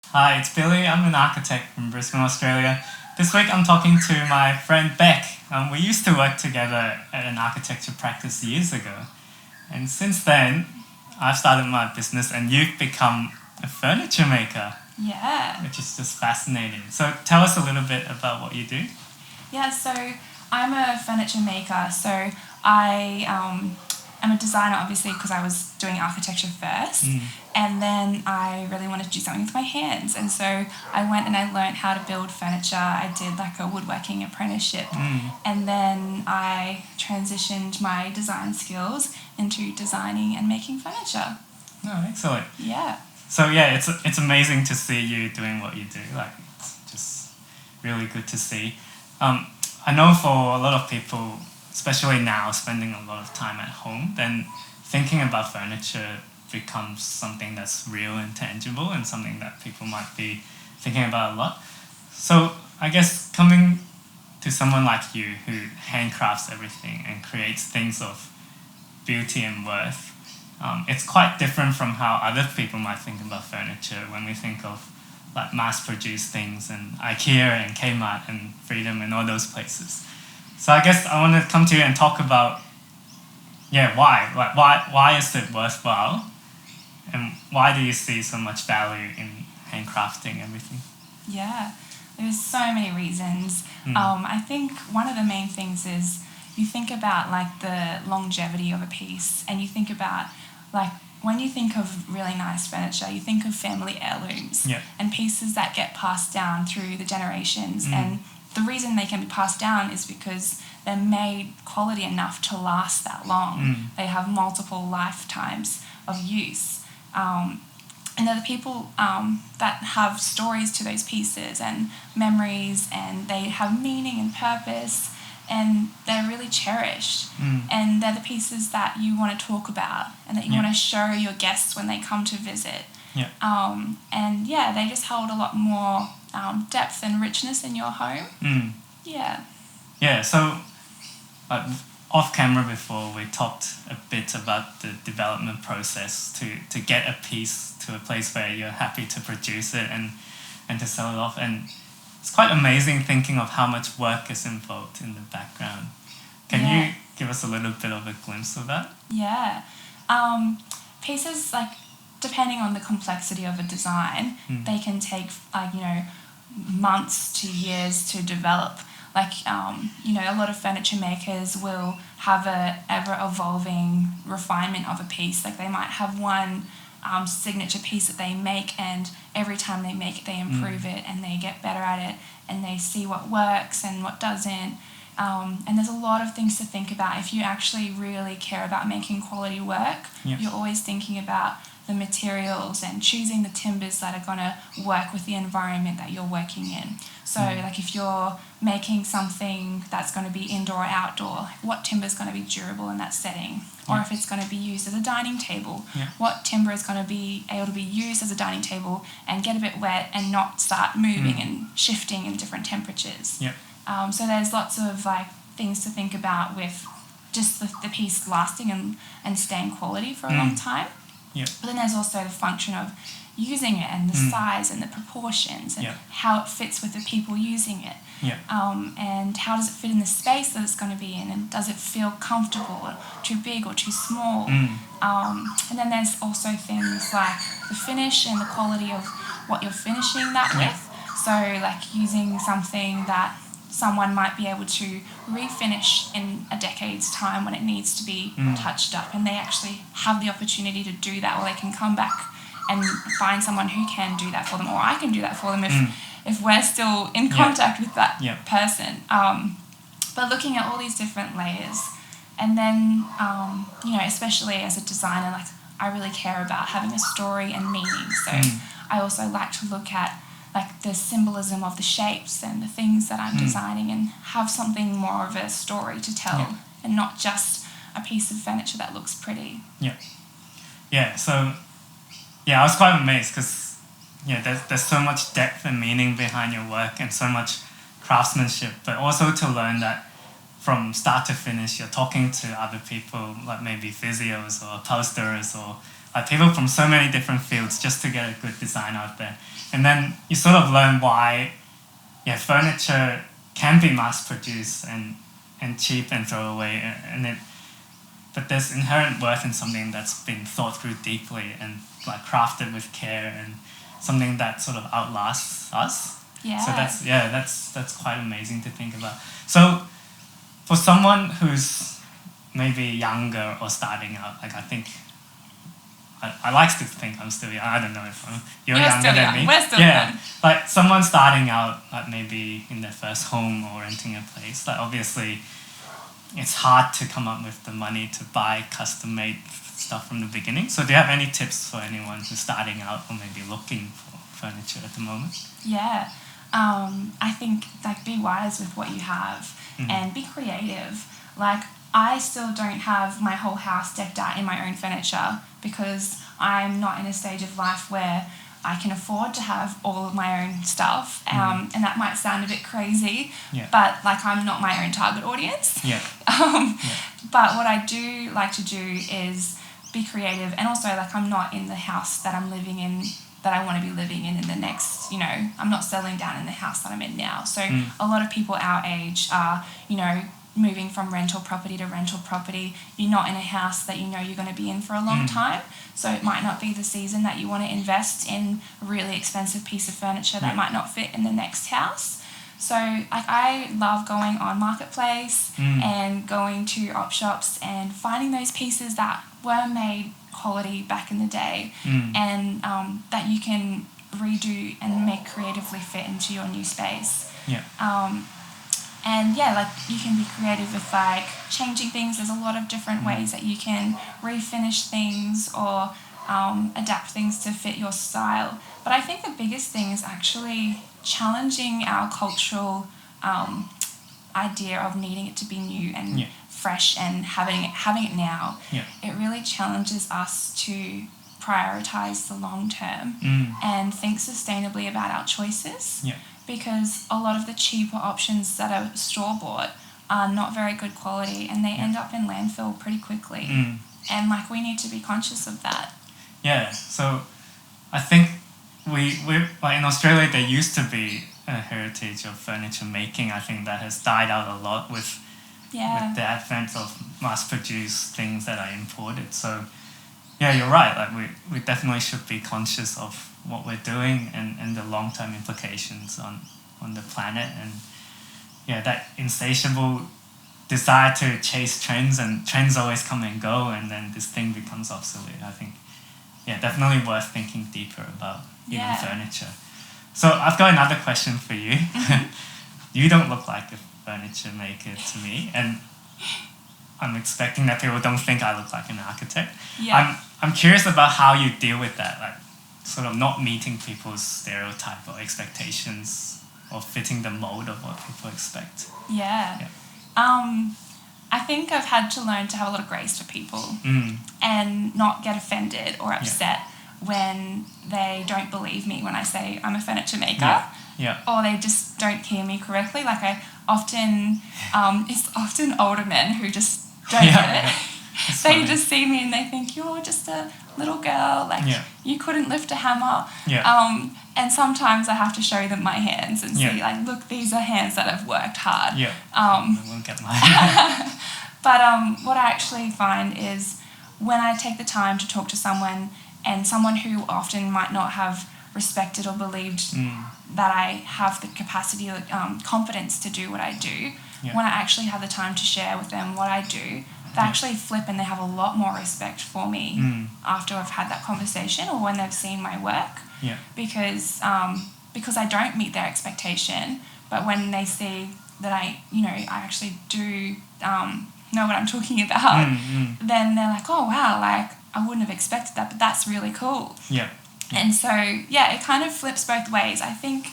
Hi, it's Billy. I'm an architect from Brisbane, Australia. This week I'm talking to my friend Beck. We used to work together at an architecture practice years ago. And since then, I've started my business and you've become a furniture maker, Yeah. which is just fascinating. So tell us a little bit about what you do. Yeah, so I'm a furniture maker. So I am a designer, obviously, because I was doing architecture first. And then I really wanted to do something with my hands. And so I went and I learned how to build furniture. I did like a woodworking apprenticeship. And then I transitioned my design skills into designing and making furniture. Oh, excellent. Yeah. So yeah, it's amazing to see you doing what you do. Like it's just really good to see. I know for a lot of people, especially now, spending a lot of time at home, then thinking about furniture becomes something that's real and tangible and something that people might be thinking about a lot. So I guess coming to someone like you who handcrafts everything and creates things of beauty and worth, it's quite different from how other people might think about furniture when we think of like mass-produced things and IKEA and Kmart and Freedom and all those places. So I guess I want to come to you and talk about why like why is it worthwhile and why do you see so much value in handcrafting everything? Yeah, there's so many reasons. I think one of the main things is you think about like the longevity of a piece, and you think about like when you think of really nice furniture, you think of family heirlooms Yeah. and pieces that get passed down through the generations. And the reason they can be passed down is because they're made quality enough to last that long. They have multiple lifetimes of use. And they're the people that have stories to those pieces and memories, and they have meaning and purpose, and they're really cherished. And they're the pieces that you want to talk about and that you want to show your guests when they come to visit. Yeah. And yeah, they just hold a lot more depth and richness in your home. Yeah. Yeah, so off camera before we talked a bit about the development process to get a piece to a place where you're happy to produce it and to sell it off. And it's quite amazing thinking of how much work is involved in the background. Can you give us a little bit of a glimpse of that? Yeah. Pieces, like, depending on the complexity of a design, they can take, months to years to develop. Like, a lot of furniture makers will have a ever-evolving refinement of a piece. Like, they might have one signature piece that they make, and every time they make it, they improve it, and they get better at it, and they see what works and what doesn't. And there's a lot of things to think about. If you actually really care about making quality work, you're always thinking about the materials and choosing the timbers that are going to work with the environment that you're working in. So like if you're making something that's going to be indoor or outdoor, what timber is going to be durable in that setting? Or if it's going to be used as a dining table, what timber is going to be able to be used as a dining table and get a bit wet and not start moving and shifting in different temperatures. So there's lots of like things to think about with just the piece lasting and staying quality for a long time. But then there's also the function of using it and the size and the proportions and how it fits with the people using it. And how does it fit in the space that it's going to be in, and does it feel comfortable or too big or too small? And then there's also things like the finish and the quality of what you're finishing that with. So like using something that someone might be able to refinish in a decade's time when it needs to be touched up, and they actually have the opportunity to do that, or they can come back and find someone who can do that for them, or I can do that for them if we're still in contact with that person. But looking at all these different layers, and then especially as a designer, like I really care about having a story and meaning. So I also like to look at like the symbolism of the shapes and the things that I'm designing, and have something more of a story to tell, and not just a piece of furniture that looks pretty. So I was quite amazed because there's so much depth and meaning behind your work and so much craftsmanship, but also to learn that from start to finish you're talking to other people, like maybe physios or upholsterers or like people from so many different fields just to get a good design out there. And then you sort of learn why furniture can be mass produced and cheap and throw away, but there's inherent worth in something that's been thought through deeply and like crafted with care, and something that sort of outlasts us. Yeah. So that's quite amazing to think about. So for someone who's maybe younger or starting out, like I think I like to think I'm still young. I don't know if you're younger still than young. me. We're still yeah, young. like someone starting out, like maybe in their first home or renting a place. Like obviously, it's hard to come up with the money to buy custom-made stuff from the beginning. So do you have any tips for anyone who's starting out or maybe looking for furniture at the moment? Yeah. I think like be wise with what you have and be creative. Like I still don't have my whole house decked out in my own furniture because I'm not in a stage of life where I can afford to have all of my own stuff. And that might sound a bit crazy, but like I'm not my own target audience. But what I do like to do is be creative, and also like I'm not in the house that I'm living in that I want to be living in the next, I'm not settling down in the house that I'm in now. So a lot of people our age are, moving from rental property to rental property. You're not in a house that you're going to be in for a long time. So it might not be the season that you want to invest in a really expensive piece of furniture that might not fit in the next house. So like I love going on Marketplace and going to op shops and finding those pieces that were made quality back in the day and that you can redo and make creatively fit into your new space. And like you can be creative with like changing things. There's a lot of different ways that you can refinish things or adapt things to fit your style. But I think the biggest thing is actually challenging our cultural idea of needing it to be new and fresh and having it now. It really challenges us to prioritize the long term and think sustainably about our choices. Because a lot of the cheaper options that are store-bought are not very good quality and they end up in landfill pretty quickly. And like we need to be conscious of that. So I think we like in Australia there used to be a heritage of furniture making. I think that has died out a lot with the advent of mass-produced things that are imported. So you're right. Like we definitely should be conscious of what we're doing and the long-term implications on the planet, and that insatiable desire to chase trends, and trends always come and go, and then this thing becomes obsolete. I think definitely worth thinking deeper about even furniture. So I've got another question for you. You don't look like a furniture maker to me, and I'm expecting that people don't think I look like an architect. I'm curious about how you deal with that, like sort of not meeting people's stereotype or expectations or fitting the mold of what people expect. I think I've had to learn to have a lot of grace for people and not get offended or upset when they don't believe me when I say I'm a furniture maker. Or they just don't hear me correctly. Like I often, it's often older men who just don't get it. They just see me and they think, you're just a little girl, like you couldn't lift a hammer. And sometimes I have to show them my hands and see, like, look, these are hands that have worked hard. Won't get mine. But what I actually find is when I take the time to talk to someone, and someone who often might not have respected or believed that I have the capacity or confidence to do what I do, when I actually have the time to share with them what I do, they actually flip and they have a lot more respect for me after I've had that conversation or when they've seen my work. Because I don't meet their expectation, but when they see that I actually do know what I'm talking about, then they're like, oh wow, like I wouldn't have expected that, but that's really cool. And so it kind of flips both ways. I think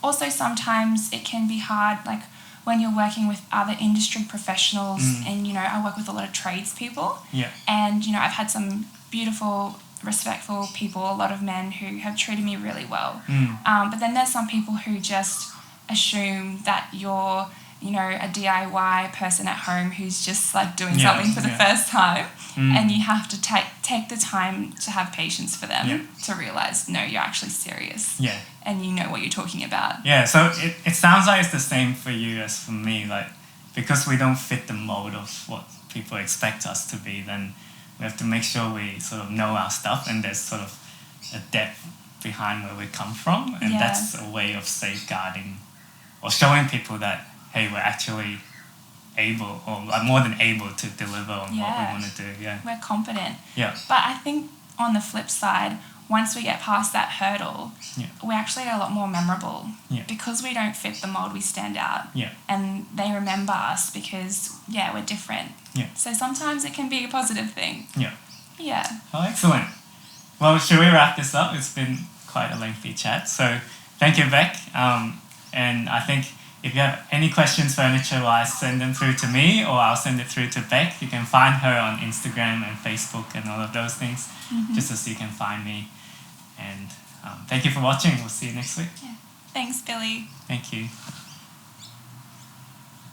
also sometimes it can be hard, like when you're working with other industry professionals and I work with a lot of tradespeople and I've had some beautiful, respectful people, a lot of men who have treated me really well, but then there's some people who just assume that you're a DIY person at home who's just like doing something for the first time and you have to take the time to have patience for them Yeah. to realize, no, you're actually serious Yeah. and you know what you're talking about. Yeah, so it sounds like it's the same for you as for me. Like, because we don't fit the mold of what people expect us to be, then we have to make sure we sort of know our stuff, and there's sort of a depth behind where we come from, and Yeah. that's a way of safeguarding or showing people that, hey, we're actually able, or like more than able, to deliver on what we Yeah. want to do. Yeah. We're competent. Yeah. But I think on the flip side, once we get past that hurdle, Yeah. we actually are a lot more memorable. Yeah. Because we don't fit the mold, we stand out. Yeah. And they remember us because, yeah, we're different. Yeah. So sometimes it can be a positive thing. Yeah. Yeah. Oh, excellent. Well, should we wrap this up? It's been quite a lengthy chat. So thank you, Beck. And I think if you have any questions furniture-wise, send them through to me, or I'll send it through to Beck. You can find her on Instagram and Facebook and all of those things, just as you can find me. And thank you for watching. We'll see you next week. Thanks, Billy. Thank you.